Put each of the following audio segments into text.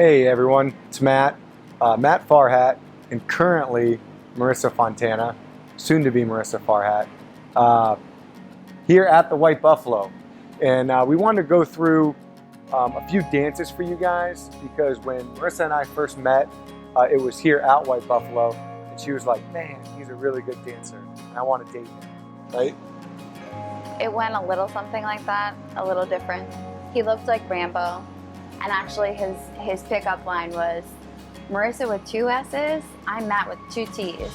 Hey everyone, it's Matt, Matt Farhat, and currently Marissa Fontana, soon to be Marissa Farhat, here at the White Buffalo. And we wanted to go through a few dances for you guys because when Marissa and I first met, it was here at White Buffalo, and she was like, man, he's a really good dancer, and I want to date him, right? It went a little something like that, a little different. He looked like Rambo. And actually his pickup line was, Marissa with 2 S's, I'm Matt with 2 T's.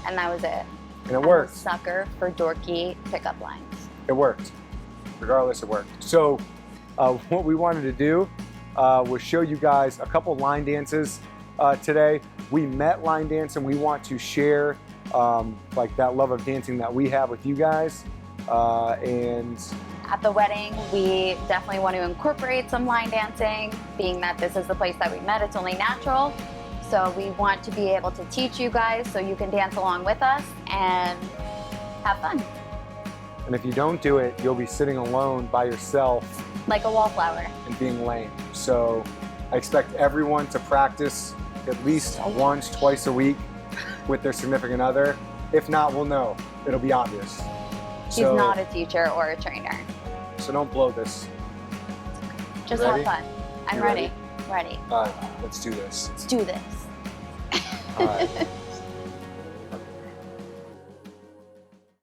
And that was it. And it worked. I'm a sucker for dorky pickup lines. It worked. Regardless, it worked. So what we wanted to do was show you guys a couple line dances today. We met line dance and we want to share like that love of dancing that we have with you guys. And at the wedding, we definitely want to incorporate some line dancing, being that this is the place that we met, it's only natural. So we want to be able to teach you guys so you can dance along with us and have fun. And if you don't do it, you'll be sitting alone by yourself. Like a wallflower. And being lame. So I expect everyone to practice at least once, twice a week with their significant other. If not, we'll know. It'll be obvious. He's not a teacher or a trainer. So don't blow this. Just have fun. I'm ready. Ready. All right, let's do this. Let's do this. All right.